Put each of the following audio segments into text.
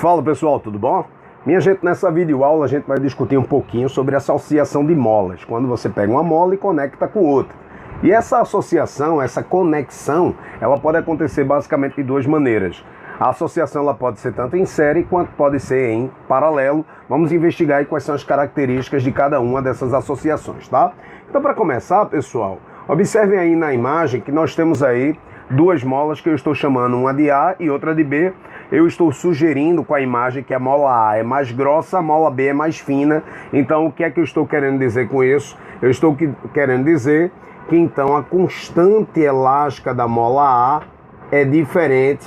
Fala pessoal, tudo bom? Minha gente, nessa videoaula a gente vai discutir um pouquinho sobre associação de molas, quando você pega uma mola e conecta com outra. E essa associação, essa conexão, ela pode acontecer basicamente de duas maneiras. A associação ela pode ser tanto em série quanto pode ser em paralelo. Vamos investigar aí quais são as características de cada uma dessas associações, tá? Então, para começar, pessoal, observem aí na imagem que nós temos aí duas molas que eu estou chamando, uma de A e outra de B. Eu estou sugerindo com a imagem que a mola A é mais grossa, a mola B é mais fina. Então, o que é que eu estou querendo dizer com isso? Eu estou querendo dizer que então a constante elástica da mola A é diferente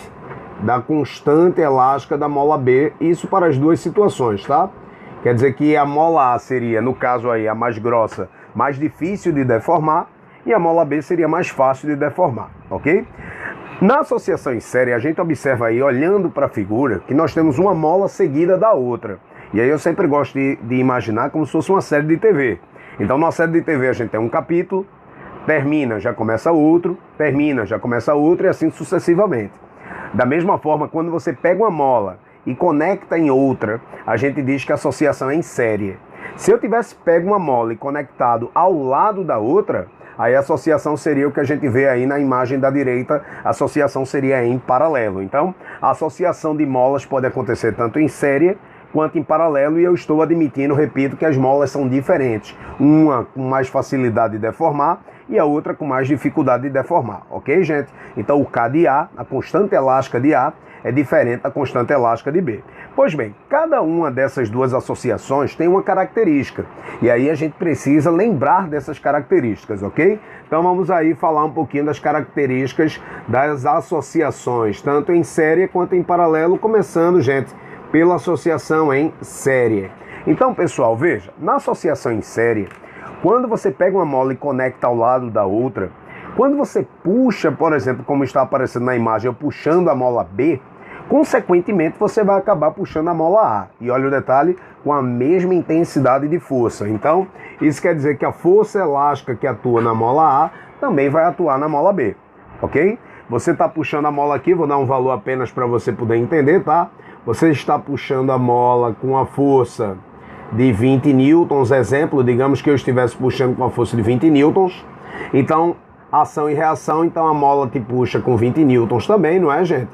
da constante elástica da mola B, isso para as duas situações, tá? Quer dizer que a mola A seria, no caso aí, a mais grossa, mais difícil de deformar, e a mola B seria mais fácil de deformar, ok? Na associação em série, a gente observa aí, olhando para a figura, que nós temos uma mola seguida da outra. E aí eu sempre gosto de imaginar como se fosse uma série de TV. Então, numa série de TV a gente tem um capítulo, termina, já começa outro, termina, já começa outro, e assim sucessivamente. Da mesma forma, quando você pega uma mola e conecta em outra, a gente diz que a associação é em série. Se eu tivesse pego uma mola e conectado ao lado da outra, aí a associação seria o que a gente vê aí na imagem da direita, a associação seria em paralelo. Então, a associação de molas pode acontecer tanto em série quanto em paralelo, e eu estou admitindo, repito, que as molas são diferentes. Uma com mais facilidade de deformar e a outra com mais dificuldade de deformar, ok, gente? Então o K de A, a constante elástica de A, é diferente da constante elástica de B. Pois bem, cada uma dessas duas associações tem uma característica, e aí a gente precisa lembrar dessas características, ok? Então vamos aí falar um pouquinho das características das associações, tanto em série quanto em paralelo, começando, gente, pela associação em série. Então, pessoal, veja, na associação em série, quando você pega uma mola e conecta ao lado da outra, quando você puxa, por exemplo, como está aparecendo na imagem, eu puxando a mola B, consequentemente você vai acabar puxando a mola A. E olha o detalhe, com a mesma intensidade de força. Então, isso quer dizer que a força elástica que atua na mola A também vai atuar na mola B, ok? Você está puxando a mola aqui, vou dar um valor apenas para você poder entender, tá? Você está puxando a mola com a força de 20 newtons, exemplo, digamos que eu estivesse puxando com a força de 20 newtons, então, ação e reação, então a mola te puxa com 20 newtons também, não é, gente?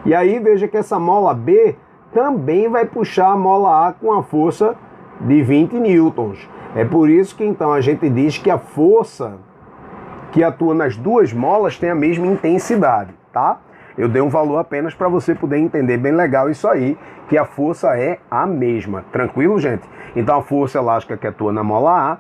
E aí, veja que essa mola B também vai puxar a mola A com a força de 20 newtons. É por isso que, então, a gente diz que a força que atua nas duas molas tem a mesma intensidade, tá? Eu dei um valor apenas para você poder entender bem legal isso aí, que a força é a mesma. Tranquilo, gente? Então a força elástica que atua na mola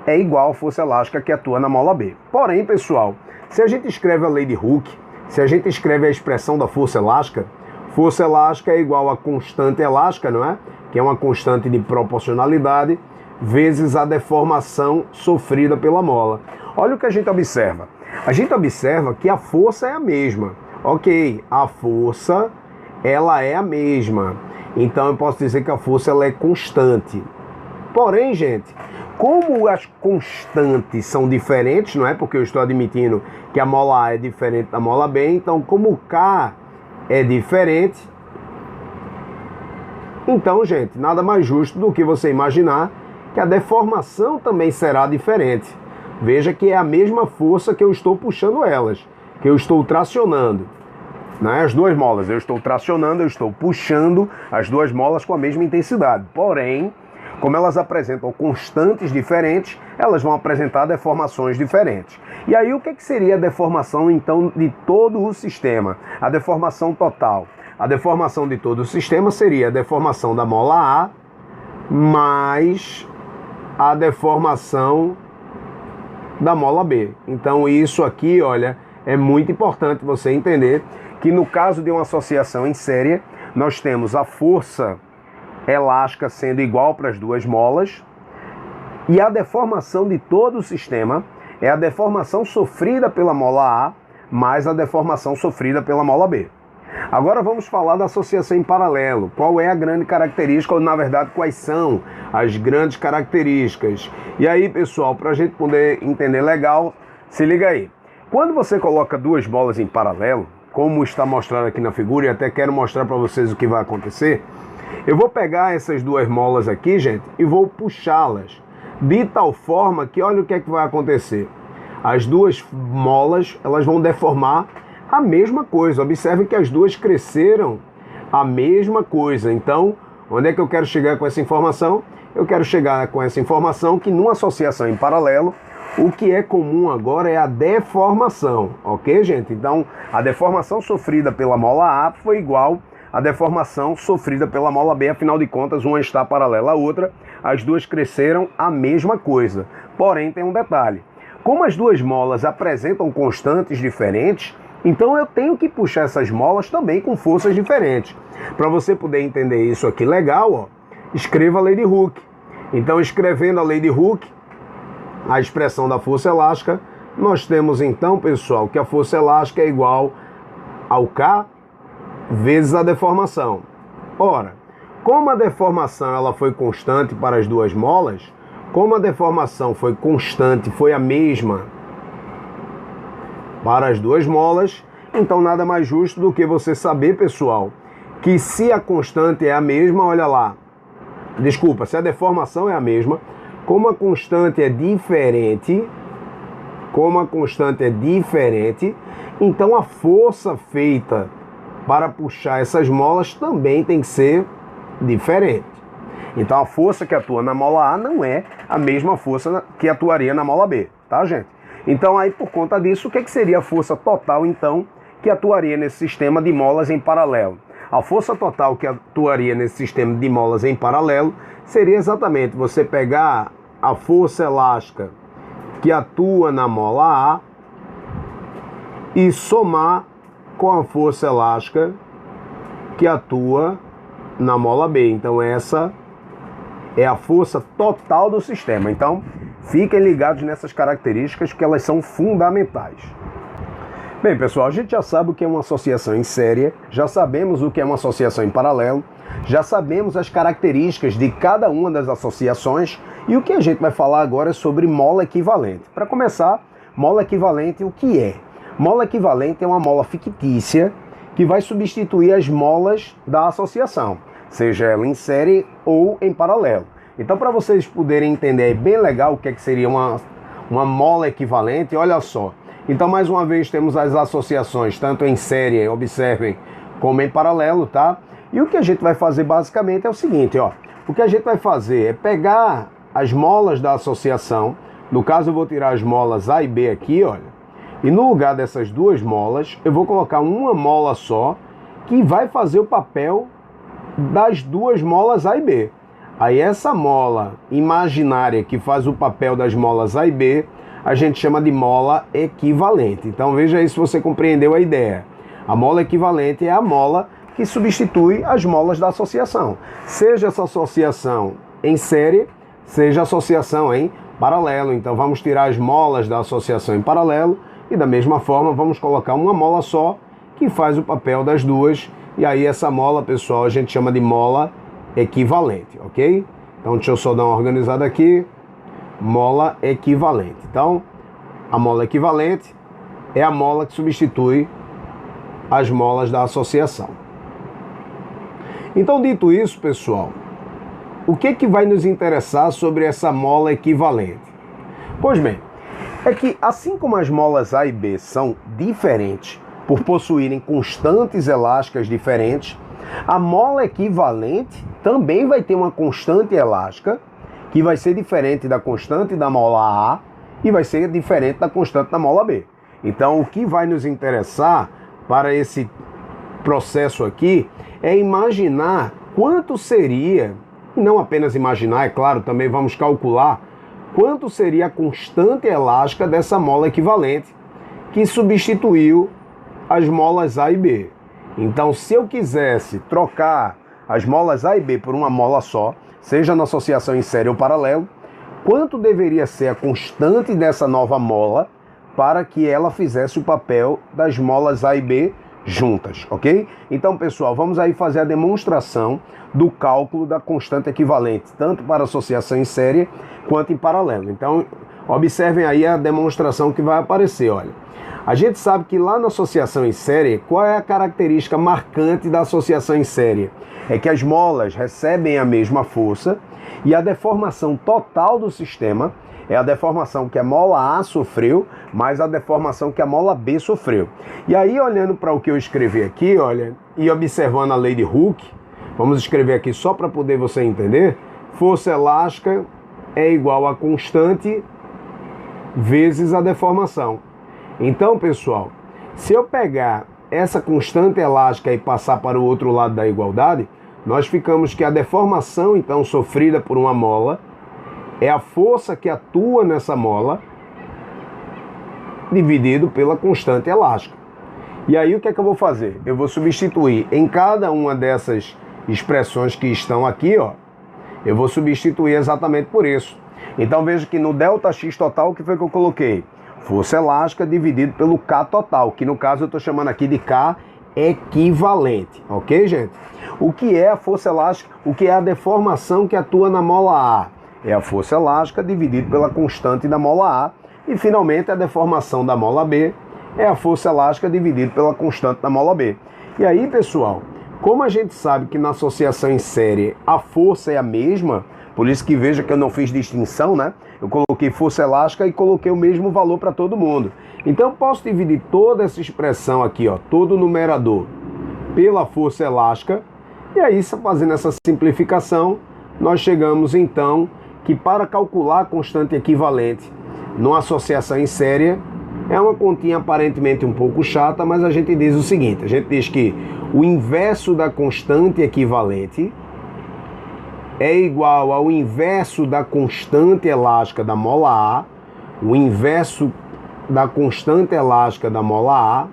A é igual à força elástica que atua na mola B. Porém, pessoal, se a gente escreve a lei de Hooke, se a gente escreve a expressão da força elástica é igual a constante elástica, não é? Que é uma constante de proporcionalidade, vezes a deformação sofrida pela mola. Olha o que a gente observa. A gente observa que a força é a mesma. Ok, a força, ela é a mesma. Então eu posso dizer que a força ela é constante. Porém, gente, como as constantes são diferentes, não é? Porque eu estou admitindo que a mola A é diferente da mola B, então como o K é diferente, então, gente, nada mais justo do que você imaginar que a deformação também será diferente. Veja que é a mesma força que eu estou puxando elas, que eu estou tracionando, né? As duas molas, eu estou tracionando, eu estou puxando as duas molas com a mesma intensidade. Porém, como elas apresentam constantes diferentes, elas vão apresentar deformações diferentes. E aí o que seria a deformação, então, de todo o sistema? A deformação total. A deformação de todo o sistema seria a deformação da mola A mais a deformação da mola B. Então isso aqui, olha, é muito importante você entender que no caso de uma associação em série, nós temos a força elástica sendo igual para as duas molas, e a deformação de todo o sistema é a deformação sofrida pela mola A mais a deformação sofrida pela mola B. Agora vamos falar da associação em paralelo. Qual é a grande característica, ou na verdade quais são as grandes características? E aí, pessoal, para a gente poder entender legal, se liga aí. Quando você coloca duas bolas em paralelo, como está mostrado aqui na figura, e até quero mostrar para vocês o que vai acontecer. Eu vou pegar essas duas molas aqui, gente, e vou puxá-las de tal forma que olha o que é que vai acontecer. As duas molas, elas vão deformar a mesma coisa. Observe que as duas cresceram a mesma coisa. Então, onde é que eu quero chegar com essa informação? Eu quero chegar com essa informação que numa associação em paralelo, o que é comum agora é a deformação, ok, gente? Então, a deformação sofrida pela mola A foi igual à deformação sofrida pela mola B, afinal de contas, uma está paralela à outra, as duas cresceram a mesma coisa. Porém, tem um detalhe. Como as duas molas apresentam constantes diferentes, então eu tenho que puxar essas molas também com forças diferentes. Para você poder entender isso aqui legal, ó, escreva a lei de Hooke. Então, escrevendo a lei de Hooke, a expressão da força elástica, nós temos então, pessoal, que a força elástica é igual ao K vezes a deformação. Ora, como a deformação ela foi constante para as duas molas, como a deformação foi constante, foi a mesma para as duas molas, então nada mais justo do que você saber, pessoal, que se a constante é a mesma, olha lá, desculpa, se a deformação é a mesma, como a constante é diferente, então a força feita para puxar essas molas também tem que ser diferente. Então a força que atua na mola A não é a mesma força que atuaria na mola B, tá, gente? Então aí por conta disso, o que seria a força total então que atuaria nesse sistema de molas em paralelo? A força total que atuaria nesse sistema de molas em paralelo seria exatamente você pegar a força elástica que atua na mola A e somar com a força elástica que atua na mola B. Então essa é a força total do sistema. Então fiquem ligados nessas características que elas são fundamentais. Bem, pessoal, a gente já sabe o que é uma associação em série, já sabemos o que é uma associação em paralelo, já sabemos as características de cada uma das associações e o que a gente vai falar agora é sobre mola equivalente. Para começar, mola equivalente, o que é? Mola equivalente é uma mola fictícia que vai substituir as molas da associação, seja ela em série ou em paralelo. Então, para vocês poderem entender bem legal o que seria uma mola equivalente, olha só. Então, mais uma vez, temos as associações, tanto em série, observem, como em paralelo, tá? E o que a gente vai fazer basicamente é o seguinte, ó. O que a gente vai fazer é pegar as molas da associação, no caso eu vou tirar as molas A e B aqui, olha, e no lugar dessas duas molas, eu vou colocar uma mola só, que vai fazer o papel das duas molas A e B. Aí essa mola imaginária que faz o papel das molas A e B, a gente chama de mola equivalente. Então veja aí se você compreendeu a ideia. A mola equivalente é a mola que substitui as molas da associação. Seja essa associação em série, seja associação em paralelo. Então vamos tirar as molas da associação em paralelo e da mesma forma vamos colocar uma mola só que faz o papel das duas. E aí essa mola, pessoal, a gente chama de mola equivalente, ok? Então deixa eu só dar uma organizada aqui. Mola equivalente. Então, a mola equivalente é a mola que substitui as molas da associação. Então, dito isso, pessoal, o que vai nos interessar sobre essa mola equivalente? Pois bem, é que assim como as molas A e B são diferentes por possuírem constantes elásticas diferentes, a mola equivalente também vai ter uma constante elástica que vai ser diferente da constante da mola A e vai ser diferente da constante da mola B. Então, o que vai nos interessar para esse processo aqui é imaginar quanto seria, e não apenas imaginar, é claro, também vamos calcular quanto seria a constante elástica dessa mola equivalente que substituiu as molas A e B. Então, se eu quisesse trocar as molas A e B por uma mola só, seja na associação em série ou paralelo, quanto deveria ser a constante dessa nova mola para que ela fizesse o papel das molas A e B juntas, ok? Então, pessoal, vamos aí fazer a demonstração do cálculo da constante equivalente, tanto para associação em série quanto em paralelo. Então, observem aí a demonstração que vai aparecer, olha. A gente sabe que lá na associação em série, qual é a característica marcante da associação em série? É que as molas recebem a mesma força e a deformação total do sistema é a deformação que a mola A sofreu, mais a deformação que a mola B sofreu. E aí, olhando para o que eu escrevi aqui, olha, e observando a lei de Hooke, vamos escrever aqui só para poder você entender, força elástica é igual a constante vezes a deformação. Então, pessoal, se eu pegar essa constante elástica e passar para o outro lado da igualdade, nós ficamos que a deformação, então, sofrida por uma mola, é a força que atua nessa mola dividido pela constante elástica. E aí o que é que eu vou fazer? Eu vou substituir em cada uma dessas expressões que estão aqui, ó, eu vou substituir exatamente por isso. Então veja que no ΔX total, o que foi que eu coloquei? Força elástica dividido pelo K total, que no caso eu estou chamando aqui de K equivalente, ok, gente? O que é a força elástica? O que é a deformação que atua na mola A? É a força elástica dividido pela constante da mola A. E, finalmente, a deformação da mola B é a força elástica dividido pela constante da mola B. E aí, pessoal, como a gente sabe que na associação em série a força é a mesma, por isso que veja que eu não fiz distinção, né? Eu coloquei força elástica e coloquei o mesmo valor para todo mundo. Então, eu posso dividir toda essa expressão aqui, ó, todo o numerador, pela força elástica. E aí, fazendo essa simplificação, nós chegamos, então, que para calcular a constante equivalente numa associação em série, é uma continha aparentemente um pouco chata, mas a gente diz o seguinte, a gente diz que o inverso da constante equivalente é igual ao inverso da constante elástica da mola A, o inverso da constante elástica da mola A,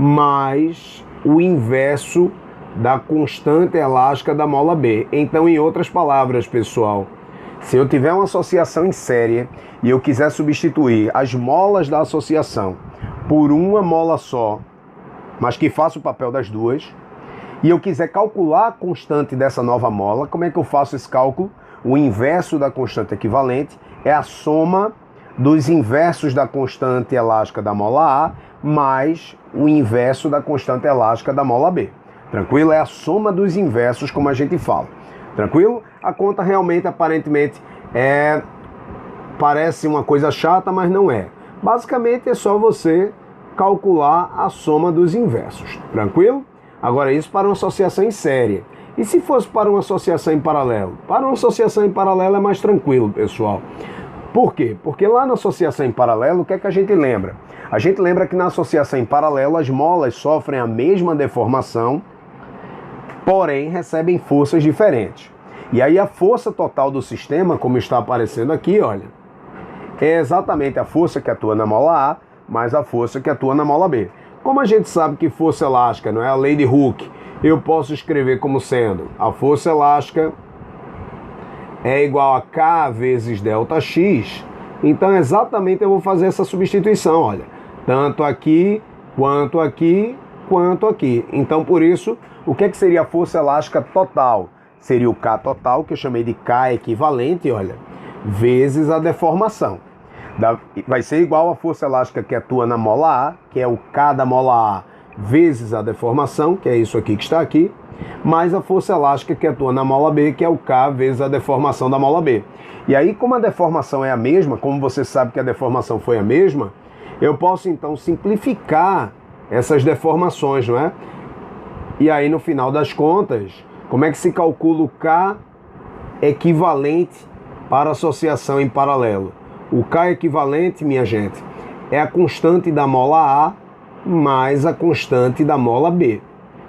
mais o inverso da constante elástica da mola B. Então, em outras palavras, pessoal, se eu tiver uma associação em série e eu quiser substituir as molas da associação por uma mola só, mas que faça o papel das duas, e eu quiser calcular a constante dessa nova mola, como é que eu faço esse cálculo? O inverso da constante equivalente é a soma dos inversos da constante elástica da mola A mais o inverso da constante elástica da mola B. Tranquilo? É a soma dos inversos, como a gente fala. Tranquilo? A conta realmente, aparentemente, parece uma coisa chata, mas não é. Basicamente é só você calcular a soma dos inversos. Tranquilo? Agora, isso para uma associação em série. E se fosse para uma associação em paralelo? Para uma associação em paralelo é mais tranquilo, pessoal. Por quê? Porque lá na associação em paralelo, o que é que a gente lembra? A gente lembra que na associação em paralelo as molas sofrem a mesma deformação, porém recebem forças diferentes. E aí a força total do sistema, como está aparecendo aqui, olha, é exatamente a força que atua na mola A, mais a força que atua na mola B. Como a gente sabe que força elástica não é a lei de Hooke, eu posso escrever como sendo a força elástica é igual a K vezes ΔX. Então exatamente eu vou fazer essa substituição, olha, tanto aqui, quanto aqui, quanto aqui. Então por isso, o que seria a força elástica total? Seria o K total, que eu chamei de K equivalente, olha, vezes a deformação. Vai ser igual a força elástica que atua na mola A, que é o K da mola A, vezes a deformação, que é isso aqui que está aqui, mais a força elástica que atua na mola B, que é o K vezes a deformação da mola B. E aí, como a deformação é a mesma, como você sabe que a deformação foi a mesma, eu posso então simplificar essas deformações, não é? E aí, no final das contas, como é que se calcula o K equivalente para associação em paralelo? O K equivalente, minha gente, é a constante da mola A mais a constante da mola B.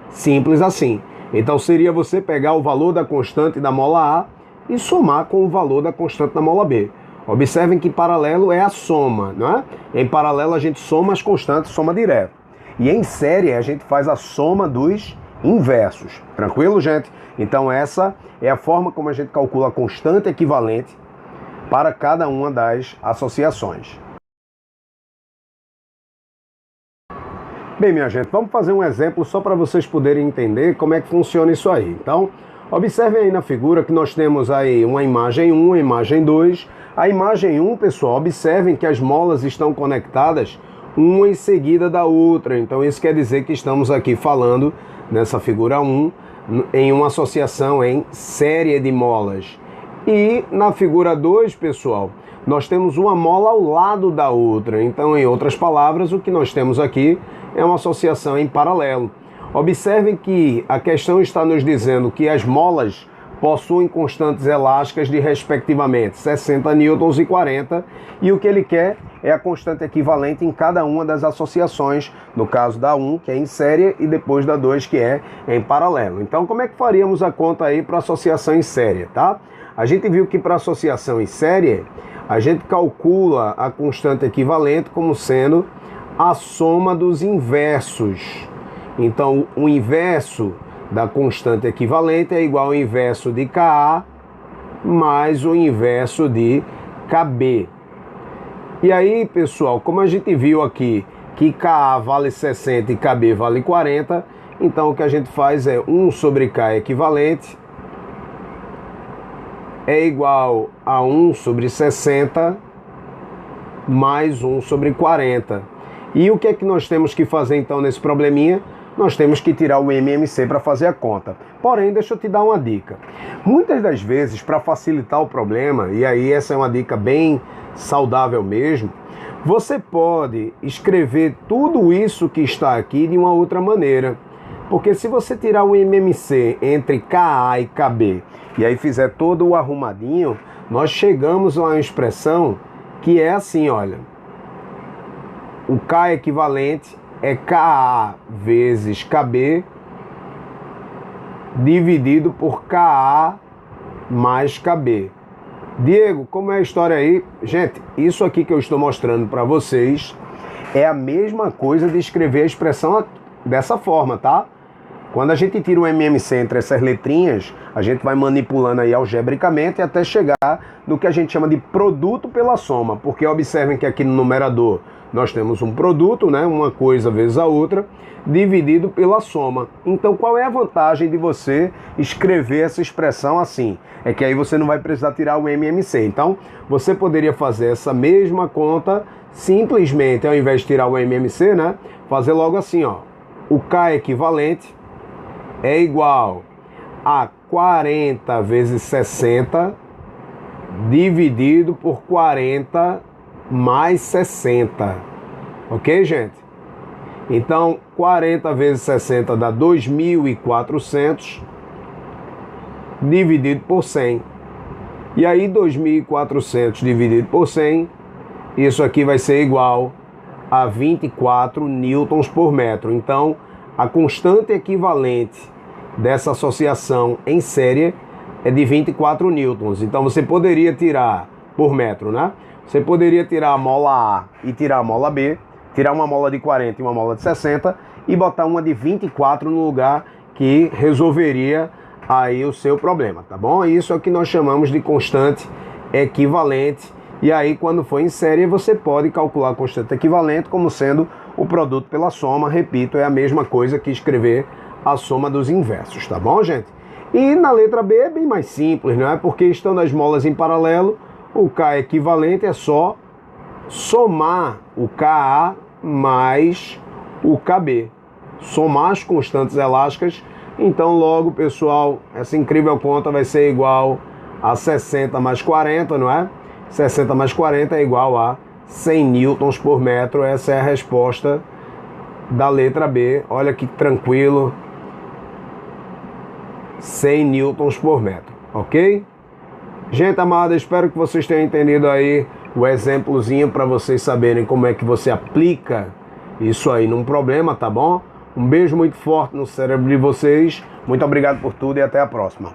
Simples assim. Então seria você pegar o valor da constante da mola A e somar com o valor da constante da mola B. Observem que paralelo é a soma, não é? Em paralelo a gente soma as constantes, soma direto. E em série a gente faz a soma dos inversos. Tranquilo, gente? Então essa é a forma como a gente calcula a constante equivalente para cada uma das associações. Bem, minha gente, vamos fazer um exemplo só para vocês poderem entender como é que funciona isso aí. Então, observem aí na figura que nós temos aí uma imagem 1, uma imagem 2. A imagem 1, pessoal, observem que as molas estão conectadas uma em seguida da outra. Então, isso quer dizer que estamos aqui falando, nessa figura 1, em uma associação em série de molas. E na figura 2, pessoal, nós temos uma mola ao lado da outra. Então, em outras palavras, o que nós temos aqui é uma associação em paralelo. Observem que a questão está nos dizendo que as molas possuem constantes elásticas de respectivamente 60 newtons e 40, e o que ele quer é a constante equivalente em cada uma das associações, no caso da 1, que é em série, e depois da 2, que é em paralelo. Então, como é que faríamos a conta aí para associação em série, tá? A gente viu que para associação em série, a gente calcula a constante equivalente como sendo a soma dos inversos. Então, o inverso da constante equivalente é igual ao inverso de Ka mais o inverso de Kb. E aí, pessoal, como a gente viu aqui que Ka vale 60 e Kb vale 40, então o que a gente faz é 1 sobre K equivalente é igual a 1 sobre 60 mais 1 sobre 40. E o que é que nós temos que fazer então nesse probleminha? Nós temos que tirar o MMC para fazer a conta. Porém, deixa eu te dar uma dica. Muitas das vezes, para facilitar o problema, e aí essa é uma dica bem saudável mesmo, você pode escrever tudo isso que está aqui de uma outra maneira. Porque se você tirar o MMC entre Ka e Kb, e aí fizer todo o arrumadinho, nós chegamos a uma expressão que é assim, olha. O K equivalente é Ka vezes Kb dividido por Ka mais Kb. Diego, como é a história aí? Gente, isso aqui que eu estou mostrando para vocês é a mesma coisa de escrever a expressão dessa forma, tá? Quando a gente tira o MMC entre essas letrinhas, a gente vai manipulando aí algebricamente até chegar no que a gente chama de produto pela soma, porque observem que aqui no numerador nós temos um produto, né, uma coisa vezes a outra, dividido pela soma. Então, qual é a vantagem de você escrever essa expressão assim? É que aí você não vai precisar tirar o MMC. Então, você poderia fazer essa mesma conta simplesmente, ao invés de tirar o MMC, né, fazer logo assim, ó. O K equivalente é igual a 40 vezes 60 dividido por 40 mais 60. Ok, gente? Então, 40 vezes 60 dá 2.400 dividido por 100. E aí, 2.400 dividido por 100, isso aqui vai ser igual a 24 newtons por metro. Então, a constante equivalente dessa associação em série é de 24 newtons. Então, você poderia tirar por metro, né? Você poderia tirar a mola A e tirar a mola B, tirar uma mola de 40 e uma mola de 60 e botar uma de 24 no lugar que resolveria aí o seu problema, tá bom? Isso é o que nós chamamos de constante equivalente. E aí, quando for em série, você pode calcular a constante equivalente como sendo o produto pela soma. Repito, é a mesma coisa que escrever a soma dos inversos, tá bom, gente? E na letra B é bem mais simples, não é? Porque estando as molas em paralelo, o K equivalente é só somar o Ka mais o Kb. Somar as constantes elásticas. Então, logo, pessoal, essa incrível conta vai ser igual a 60 mais 40, não é? 60 mais 40 é igual a 100 newtons por metro. Essa é a resposta da letra B. Olha que tranquilo. 100 newtons por metro, ok? Gente amada, espero que vocês tenham entendido aí o exemplozinho para vocês saberem como é que você aplica isso aí num problema, tá bom? Um beijo muito forte no cérebro de vocês. Muito obrigado por tudo e até a próxima.